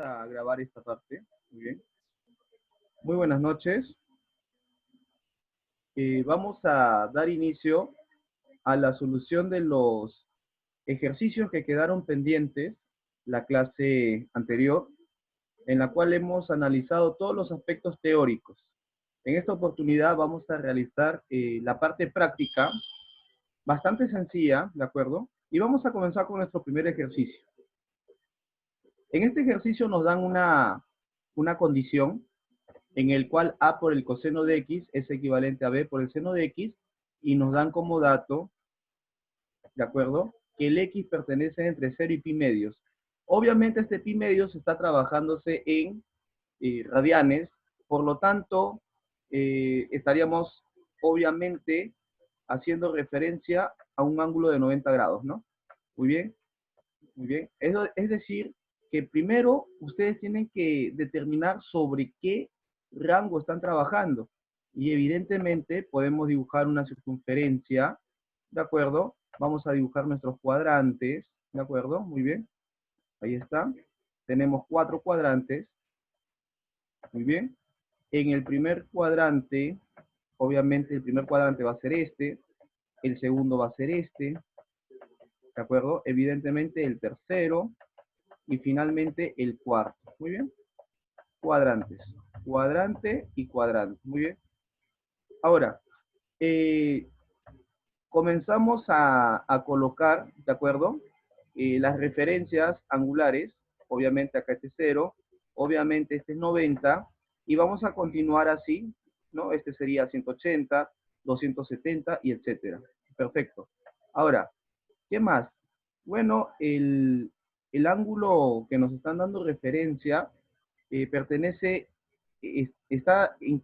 A grabar esta parte. Muy bien. Muy buenas noches. Vamos a dar inicio a la solución de los ejercicios que quedaron pendientes la clase anterior, en la cual hemos analizado todos los aspectos teóricos. En esta oportunidad vamos a realizar la parte práctica, bastante sencilla, ¿de acuerdo? Y vamos a comenzar con nuestro primer ejercicio. En este ejercicio nos dan una condición en el cual A por el coseno de X es equivalente a B por el seno de X, y nos dan como dato, ¿de acuerdo?, que el X pertenece entre 0 y pi medios. Obviamente este pi medios está trabajándose en radianes, por lo tanto, estaríamos obviamente haciendo referencia a un ángulo de 90 grados, ¿no? Muy bien, muy bien. Es decir, que primero ustedes tienen que determinar sobre qué rango están trabajando. Y evidentemente podemos dibujar una circunferencia, ¿de acuerdo? Vamos a dibujar nuestros cuadrantes, ¿de acuerdo? Muy bien. Ahí está. Tenemos 4 cuadrantes. Muy bien. En el primer cuadrante, obviamente el primer cuadrante va a ser este, el segundo va a ser este, ¿de acuerdo? Evidentemente el tercero y finalmente el cuarto. Muy bien. Cuadrantes. Cuadrante y cuadrante. Muy bien. Ahora, comenzamos a colocar, ¿de acuerdo? Las referencias angulares. Obviamente acá este es 0, obviamente este es 90, y vamos a continuar así, ¿no? Este sería 180, 270 y etcétera. Perfecto. Ahora, ¿qué más? Bueno, el ángulo que nos están dando referencia pertenece, está en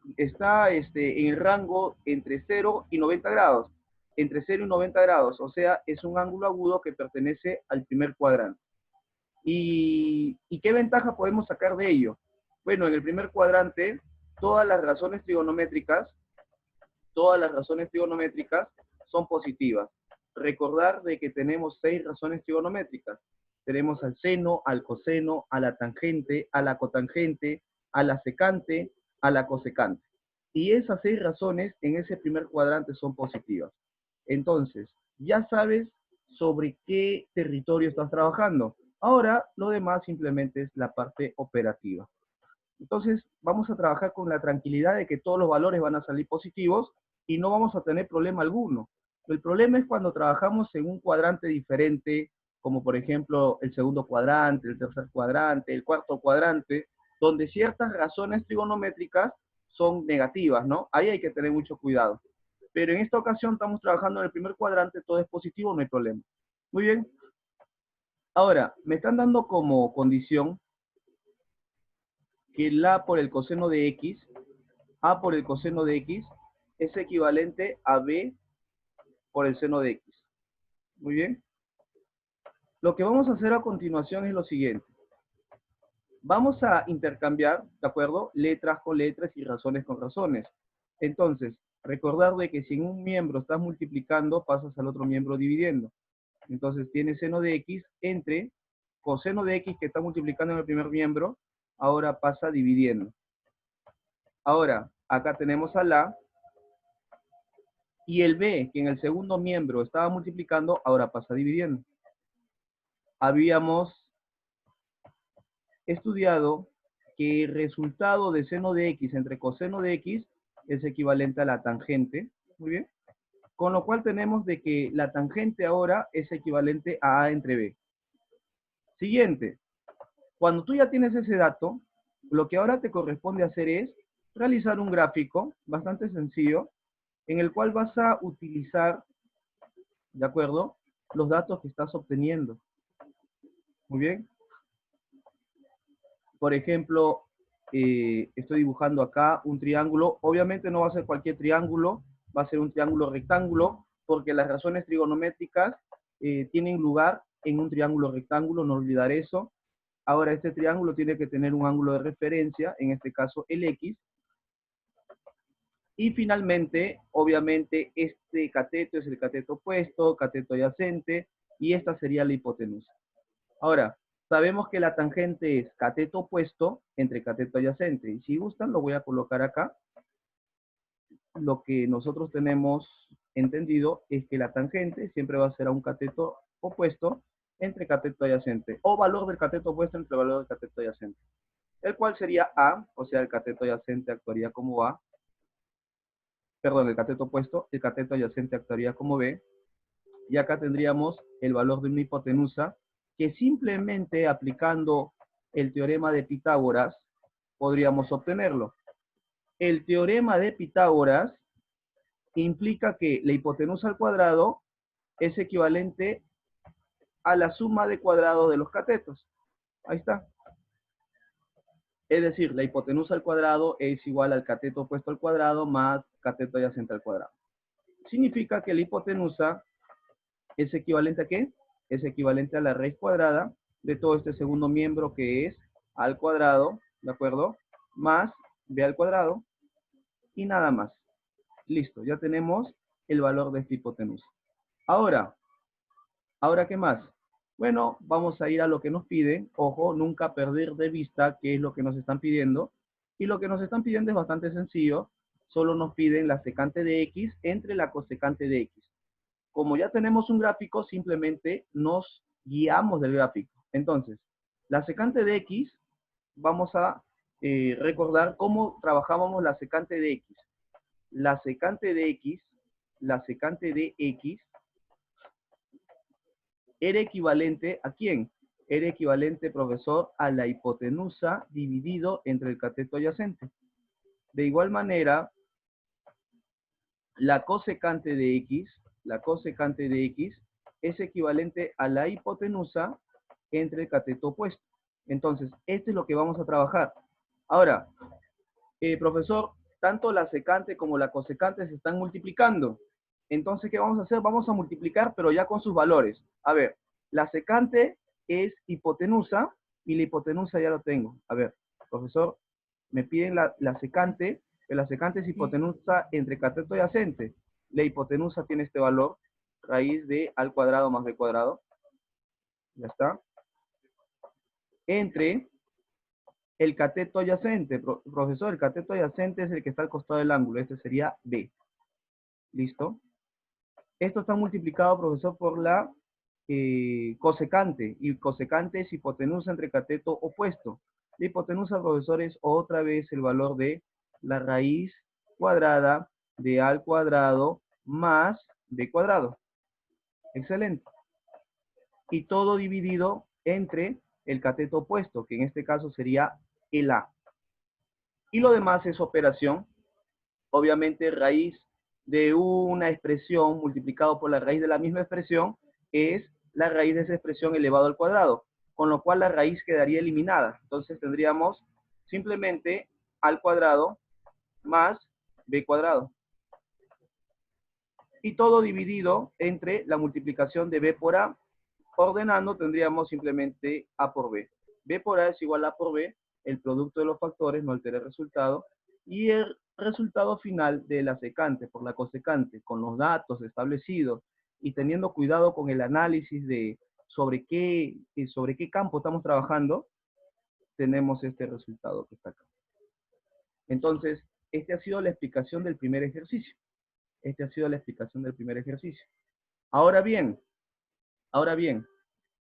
el rango entre 0 y 90 grados. Entre 0 y 90 grados, o sea, es un ángulo agudo que pertenece al primer cuadrante. ¿Y qué ventaja podemos sacar de ello? Bueno, en el primer cuadrante, todas las razones trigonométricas son positivas. Recordar de que tenemos 6 razones trigonométricas. Tenemos al seno, al coseno, a la tangente, a la cotangente, a la secante, a la cosecante. Y esas 6 razones en ese primer cuadrante son positivas. Entonces, ya sabes sobre qué territorio estás trabajando. Ahora, lo demás simplemente es la parte operativa. Entonces, vamos a trabajar con la tranquilidad de que todos los valores van a salir positivos y no vamos a tener problema alguno. El problema es cuando trabajamos en un cuadrante diferente, como por ejemplo el segundo cuadrante, el tercer cuadrante, el cuarto cuadrante, donde ciertas razones trigonométricas son negativas, ¿no? Ahí hay que tener mucho cuidado. Pero en esta ocasión estamos trabajando en el primer cuadrante, todo es positivo, no hay problema. Muy bien. Ahora, me están dando como condición que el A por el coseno de X, A por el coseno de X, es equivalente a B por el seno de X. Muy bien. Lo que vamos a hacer a continuación es lo siguiente. Vamos a intercambiar, ¿de acuerdo?, letras con letras y razones con razones. Entonces, recordar de que si en un miembro estás multiplicando, pasas al otro miembro dividiendo. Entonces, tienes seno de X entre coseno de X que está multiplicando en el primer miembro, ahora pasa dividiendo. Ahora, acá tenemos al A, y el B, que en el segundo miembro estaba multiplicando, ahora pasa dividiendo. Habíamos estudiado que el resultado de seno de X entre coseno de X es equivalente a la tangente. Muy bien. Con lo cual tenemos de que la tangente ahora es equivalente a A entre B. Siguiente. Cuando tú ya tienes ese dato, lo que ahora te corresponde hacer es realizar un gráfico bastante sencillo en el cual vas a utilizar, ¿de acuerdo?, los datos que estás obteniendo. Muy bien. Por ejemplo, estoy dibujando acá un triángulo. Obviamente no va a ser cualquier triángulo, va a ser un triángulo rectángulo, porque las razones trigonométricas tienen lugar en un triángulo rectángulo, no olvidar eso. Ahora, este triángulo tiene que tener un ángulo de referencia, en este caso el X. Y finalmente, obviamente, este cateto es el cateto opuesto, cateto adyacente, y esta sería la hipotenusa. Ahora, Sabemos que la tangente es cateto opuesto entre cateto adyacente. Y si gustan, lo voy a colocar acá. Lo que nosotros tenemos entendido es que la tangente siempre va a ser a un cateto opuesto entre cateto adyacente, o valor del cateto opuesto entre valor del cateto adyacente, el cual sería A, o sea, el cateto adyacente actuaría como A, perdón, el cateto opuesto, el cateto adyacente actuaría como B, y acá tendríamos el valor de una hipotenusa, que simplemente aplicando el teorema de Pitágoras podríamos obtenerlo. El teorema de Pitágoras implica que la hipotenusa al cuadrado es equivalente a la suma de cuadrados de los catetos. Ahí está. Es decir, la hipotenusa al cuadrado es igual al cateto opuesto al cuadrado más cateto adyacente al cuadrado. Significa que la hipotenusa es equivalente a ¿qué? Es equivalente a la raíz cuadrada de todo este segundo miembro, que es a al cuadrado, ¿de acuerdo? Más b al cuadrado y nada más. Listo, ya tenemos el valor de esta hipotenusa. Ahora, ¿qué más? Bueno, vamos a ir a lo que nos piden. Ojo, nunca perder de vista qué es lo que nos están pidiendo. Y lo que nos están pidiendo es bastante sencillo. Solo nos piden la secante de x entre la cosecante de x. Como ya tenemos un gráfico, simplemente nos guiamos del gráfico. Entonces, la secante de x, vamos a recordar cómo trabajábamos la secante de x. La secante de x era equivalente ¿a quién? Era equivalente, profesor, a la hipotenusa dividido entre el cateto adyacente. De igual manera, la cosecante de x es equivalente a la hipotenusa entre el cateto opuesto. Entonces, esto es lo que vamos a trabajar. Ahora, profesor, tanto la secante como la cosecante se están multiplicando. Entonces, ¿qué vamos a hacer? Vamos a multiplicar, pero ya con sus valores. A ver, la secante es hipotenusa, y la hipotenusa ya lo tengo. A ver, profesor, me piden la secante, que la secante es hipotenusa entre cateto y adyacente. La hipotenusa tiene este valor, raíz de al cuadrado más b cuadrado. Ya está. Entre el cateto adyacente. Profesor, el cateto adyacente es el que está al costado del ángulo. Este sería B. ¿Listo? Esto está multiplicado, profesor, por la cosecante. Y cosecante es hipotenusa entre cateto opuesto. La hipotenusa, profesor, es otra vez el valor de la raíz cuadrada de A al cuadrado más B cuadrado. Excelente. Y todo dividido entre el cateto opuesto, que en este caso sería el A. Y lo demás es operación. Obviamente, raíz de una expresión multiplicado por la raíz de la misma expresión es la raíz de esa expresión elevado al cuadrado, con lo cual la raíz quedaría eliminada. Entonces tendríamos simplemente al cuadrado más b cuadrado. Y todo dividido entre la multiplicación de b por a. Ordenando tendríamos simplemente a por b. B por a es igual a por b, el producto de los factores no altera el resultado, y el resultado final de la secante por la cosecante, con los datos establecidos y teniendo cuidado con el análisis de sobre qué campo estamos trabajando, tenemos este resultado que está acá. Entonces, esta ha sido la explicación del primer ejercicio. Ahora bien,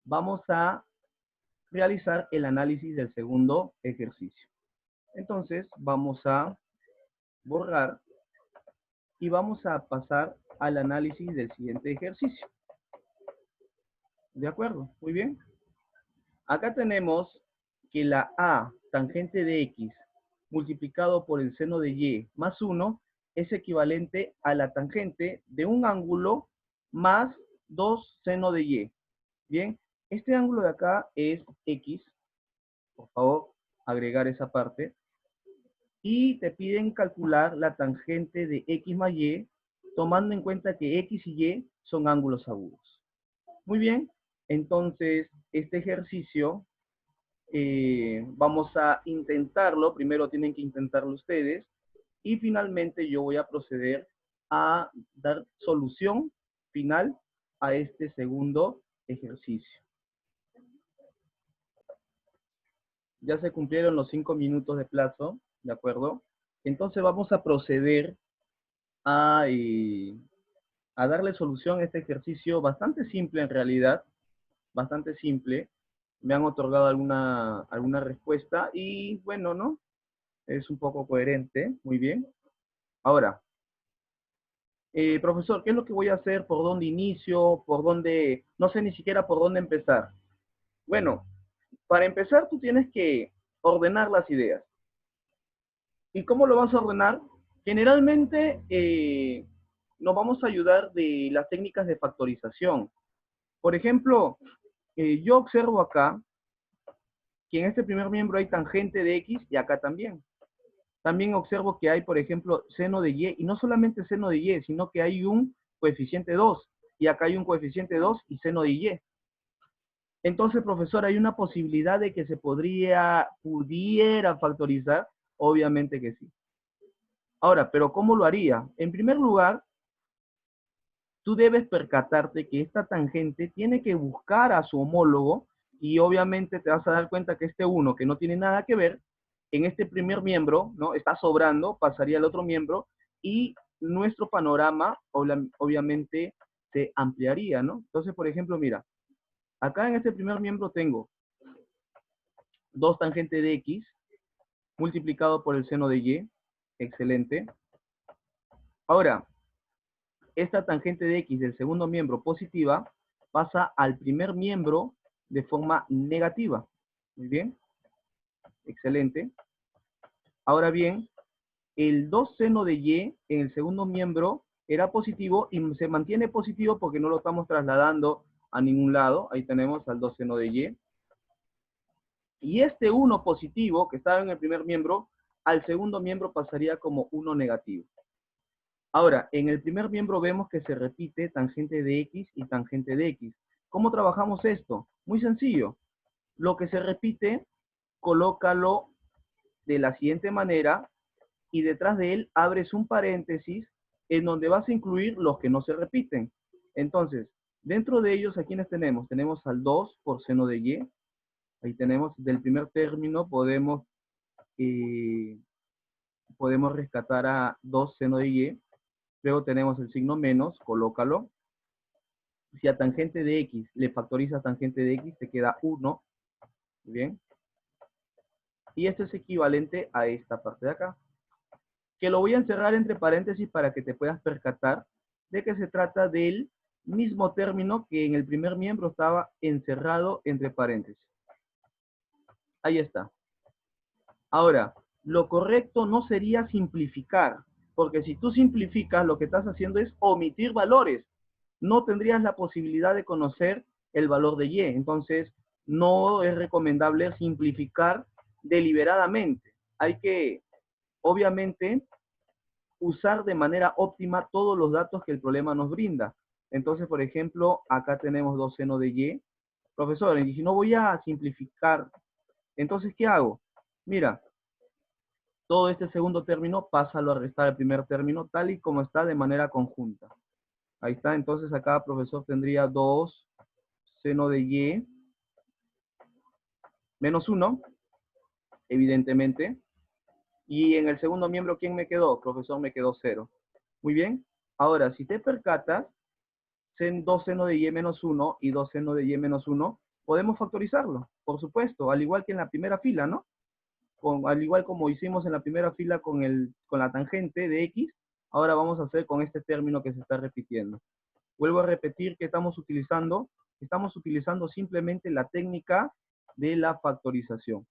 vamos a realizar el análisis del segundo ejercicio. Entonces, vamos a borrar y vamos a pasar al análisis del siguiente ejercicio. ¿De acuerdo? Muy bien. Acá tenemos que la A tangente de X multiplicado por el seno de Y más 1 es equivalente a la tangente de un ángulo más 2 seno de Y. Bien, este ángulo de acá es X. Por favor, agregar esa parte. Y te piden calcular la tangente de X más Y, tomando en cuenta que X y Y son ángulos agudos. Muy bien, entonces este ejercicio vamos a intentarlo. Primero tienen que intentarlo ustedes. Y finalmente yo voy a proceder a dar solución final a este segundo ejercicio. Ya se cumplieron los 5 minutos de plazo, ¿de acuerdo? Entonces vamos a proceder a, a darle solución a este ejercicio bastante simple en realidad, bastante simple. Me han otorgado alguna respuesta y bueno, ¿no? Es un poco coherente, muy bien. Ahora, profesor, ¿qué es lo que voy a hacer? ¿Por dónde inicio? ¿Por dónde? No sé ni siquiera por dónde empezar. Bueno, para empezar tú tienes que ordenar las ideas. ¿Y cómo lo vas a ordenar? Generalmente nos vamos a ayudar de las técnicas de factorización. Por ejemplo, yo observo acá que en este primer miembro hay tangente de X y acá también. También observo que hay, por ejemplo, seno de Y, y no solamente seno de Y, sino que hay un coeficiente 2, y acá hay un coeficiente 2 y seno de Y. Entonces, profesor, ¿hay una posibilidad de que se pudiera factorizar? Obviamente que sí. Ahora, ¿pero cómo lo haría? En primer lugar, tú debes percatarte que esta tangente tiene que buscar a su homólogo y obviamente te vas a dar cuenta que este uno, que no tiene nada que ver, en este primer miembro, ¿no? Está sobrando, pasaría al otro miembro y nuestro panorama obviamente se ampliaría, ¿no? Entonces, por ejemplo, mira, acá en este primer miembro tengo 2 tangente de X multiplicado por el seno de Y. Excelente. Ahora, esta tangente de X del segundo miembro positiva pasa al primer miembro de forma negativa. Muy bien. Excelente. Ahora bien, el 2 seno de Y en el segundo miembro era positivo y se mantiene positivo porque no lo estamos trasladando a ningún lado. Ahí tenemos al 2 seno de Y. Y este 1 positivo que estaba en el primer miembro, al segundo miembro pasaría como 1 negativo. Ahora, en el primer miembro vemos que se repite tangente de X y tangente de X. ¿Cómo trabajamos esto? Muy sencillo. Lo que se repite, colócalo de la siguiente manera y detrás de él abres un paréntesis en donde vas a incluir los que no se repiten. Entonces, dentro de ellos, ¿a quiénes tenemos? Tenemos al 2 por seno de Y. Ahí tenemos, del primer término eh, podemos rescatar a 2 seno de Y. Luego tenemos el signo menos, colócalo. Si a tangente de X le factorizas tangente de X, te queda 1. Bien. Y esto es equivalente a esta parte de acá. Que lo voy a encerrar entre paréntesis para que te puedas percatar de que se trata del mismo término que en el primer miembro estaba encerrado entre paréntesis. Ahí está. Ahora, lo correcto no sería simplificar, porque si tú simplificas, lo que estás haciendo es omitir valores. No tendrías la posibilidad de conocer el valor de Y. Entonces, no es recomendable simplificar deliberadamente. Hay que, obviamente, usar de manera óptima todos los datos que el problema nos brinda. Entonces, por ejemplo, acá tenemos 2 seno de Y. Profesor, y si no voy a simplificar, entonces, ¿qué hago? Mira, todo este segundo término, pásalo a restar el primer término, tal y como está de manera conjunta. Ahí está, entonces acá, profesor, tendría 2 seno de Y menos 1, evidentemente. Y en el segundo miembro, ¿quién me quedó? Profesor, me quedó 0. Muy bien. Ahora, si te percatas, 2 seno de Y menos 1 y 2 seno de Y menos 1, podemos factorizarlo, por supuesto, al igual que en la primera fila, ¿no? Al igual como hicimos en la primera fila con la tangente de X, ahora vamos a hacer con este término que se está repitiendo. Vuelvo a repetir que estamos utilizando simplemente la técnica de la factorización.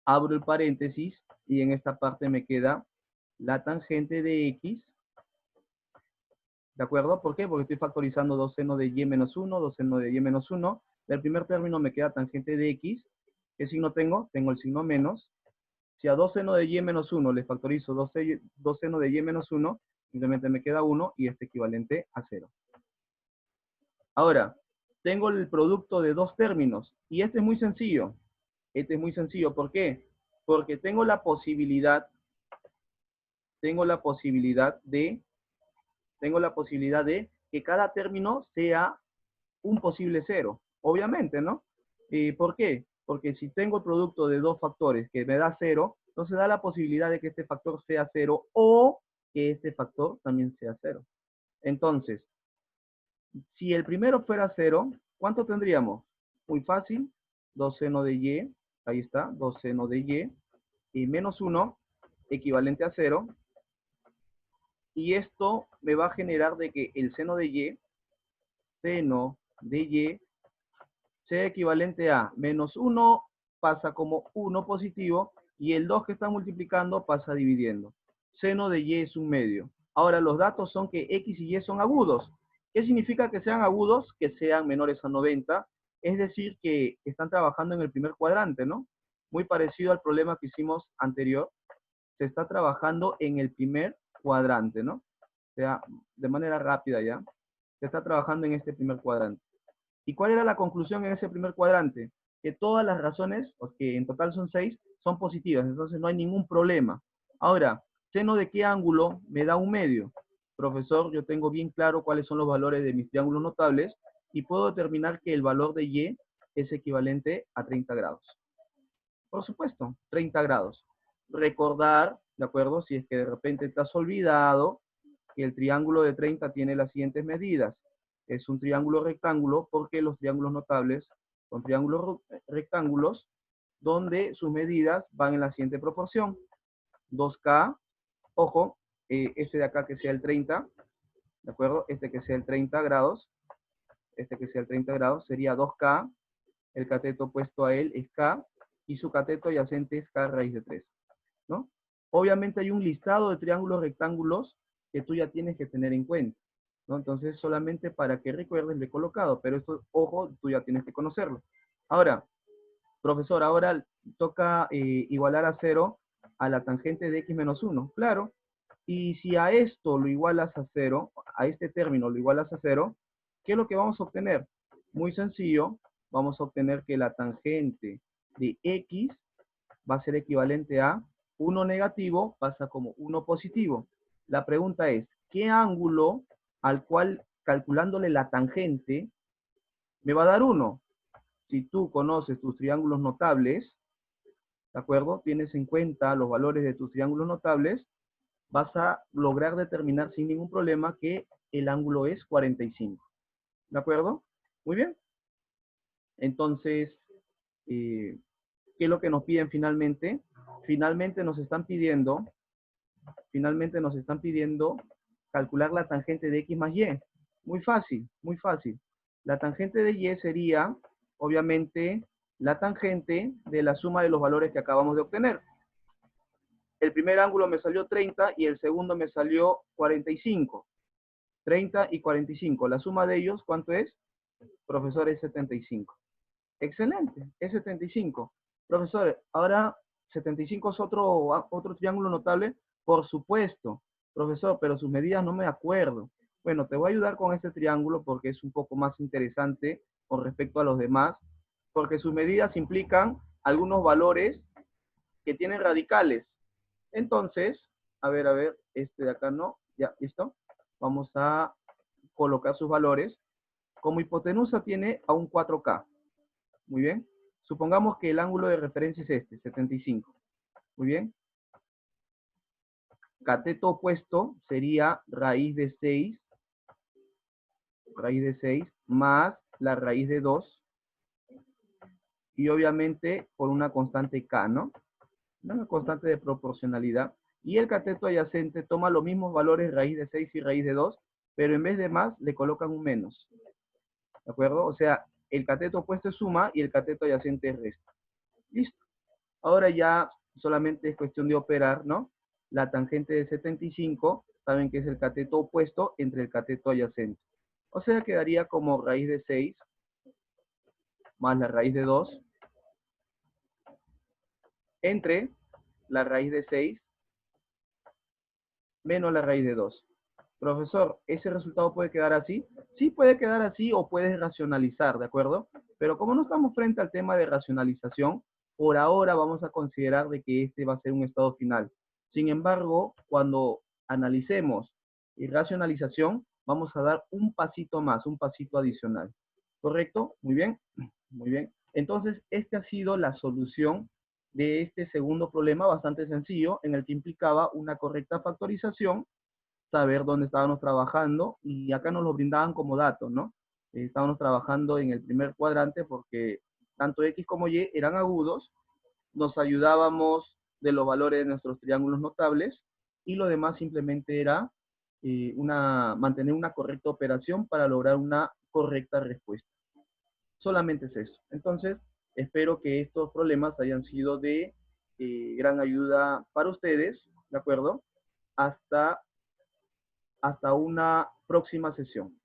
Abro el paréntesis y en esta parte me queda la tangente de X. ¿De acuerdo? ¿Por qué? Porque estoy factorizando 2 seno de Y menos 1, 2 seno de Y menos 1. Del primer término me queda tangente de X. ¿Qué signo tengo? Tengo el signo menos. Si a 2 seno de Y menos 1 le factorizo 2 seno de Y menos 1, simplemente me queda 1 y es equivalente a 0. Ahora, tengo el producto de dos términos y este es muy sencillo. Este es muy sencillo. ¿Por qué? Porque tengo la posibilidad de que cada término sea un posible cero. Obviamente, ¿no? ¿Por qué? Porque si tengo el producto de dos factores que me da 0, entonces da la posibilidad de que este factor sea 0 o que este factor también sea 0. Entonces, si el primero fuera 0, ¿cuánto tendríamos? Muy fácil, 2 seno de y, ahí está, 2 seno de y menos 1, equivalente a 0, y esto me va a generar de que el seno de y sea equivalente a menos 1 pasa como 1 positivo y el 2 que está multiplicando pasa dividiendo. Seno de y es un medio. Ahora los datos son que x y y son agudos. ¿Qué significa que sean agudos? Que sean menores a 90, es decir, que están trabajando en el primer cuadrante, ¿no? Muy parecido al problema que hicimos anterior. Se está trabajando en el primer cuadrante, ¿no? O sea, de manera rápida ya. Se está trabajando en este primer cuadrante. ¿Y cuál era la conclusión en ese primer cuadrante? Que todas las razones, que en total son 6, son positivas, entonces no hay ningún problema. Ahora, ¿seno de qué ángulo me da un medio? Profesor, yo tengo bien claro cuáles son los valores de mis triángulos notables y puedo determinar que el valor de y es equivalente a 30 grados. Por supuesto, 30 grados. Recordar, ¿de acuerdo? Si es que de repente te has olvidado que el triángulo de 30 tiene las siguientes medidas. Es un triángulo rectángulo porque los triángulos notables son triángulos rectángulos donde sus medidas van en la siguiente proporción. 2K, ojo, este de acá que sea el 30, ¿de acuerdo? Este que sea el 30 grados, este que sea el 30 grados sería 2K, el cateto opuesto a él es K, y su cateto adyacente es K raíz de 3, ¿no? Obviamente hay un listado de triángulos rectángulos que tú ya tienes que tener en cuenta, ¿no? Entonces, solamente para que recuerdes lo he colocado, pero esto, ojo, tú ya tienes que conocerlo. Ahora, profesor, ahora toca igualar a 0 a la tangente de x menos 1, claro. Y si a esto lo igualas a 0, a este término lo igualas a 0, ¿qué es lo que vamos a obtener? Muy sencillo, vamos a obtener que la tangente de x va a ser equivalente a 1 negativo pasa como 1 positivo. La pregunta es, ¿qué ángulo al cual calculándole la tangente me va a dar 1? Si tú conoces tus triángulos notables, ¿de acuerdo? Tienes en cuenta los valores de tus triángulos notables, vas a lograr determinar sin ningún problema que el ángulo es 45. ¿De acuerdo? Muy bien. Entonces, ¿qué es lo que nos piden finalmente? Finalmente nos están pidiendo calcular la tangente de x más y. Muy fácil, muy fácil. La tangente de y sería, obviamente, la tangente de la suma de los valores que acabamos de obtener. El primer ángulo me salió 30 y el segundo me salió 45. 30 y 45. La suma de ellos, ¿cuánto es? Profesor, es 75. Excelente, es 75. Profesor, ahora 75 es otro triángulo notable. Por supuesto, profesor, pero sus medidas no me acuerdo. Bueno, te voy a ayudar con este triángulo porque es un poco más interesante con respecto a los demás, porque sus medidas implican algunos valores que tienen radicales. Entonces, a ver, este de acá no, ya, listo. Vamos a colocar sus valores. Como hipotenusa tiene a un 4K. Muy bien. Supongamos que el ángulo de referencia es este, 75. Muy bien. Cateto opuesto sería raíz de 6 más la raíz de 2 y obviamente por una constante K, ¿no? Una constante de proporcionalidad. Y el cateto adyacente toma los mismos valores raíz de 6 y raíz de 2, pero en vez de más le colocan un menos. ¿De acuerdo? O sea, el cateto opuesto es suma y el cateto adyacente es resta. Listo. Ahora ya solamente es cuestión de operar, ¿no? La tangente de 75, saben que es el cateto opuesto entre el cateto adyacente. O sea, quedaría como raíz de 6 más la raíz de 2 entre la raíz de 6 menos la raíz de 2. Profesor, ¿ese resultado puede quedar así? Sí, puede quedar así o puedes racionalizar, ¿de acuerdo? Pero como no estamos frente al tema de racionalización, por ahora vamos a considerar de que este va a ser un estado final. Sin embargo, cuando analicemos racionalización, vamos a dar un pasito más, un pasito adicional. ¿Correcto? Muy bien, muy bien. Entonces, esta ha sido la solución de este segundo problema bastante sencillo, en el que implicaba una correcta factorización, saber dónde estábamos trabajando, y acá nos lo brindaban como datos, ¿no? Estábamos trabajando en el primer cuadrante porque tanto X como Y eran agudos, nos ayudábamos de los valores de nuestros triángulos notables, y lo demás simplemente era mantener una correcta operación para lograr una correcta respuesta. Solamente es eso. Entonces, espero que estos problemas hayan sido de gran ayuda para ustedes, ¿de acuerdo? Hasta una próxima sesión.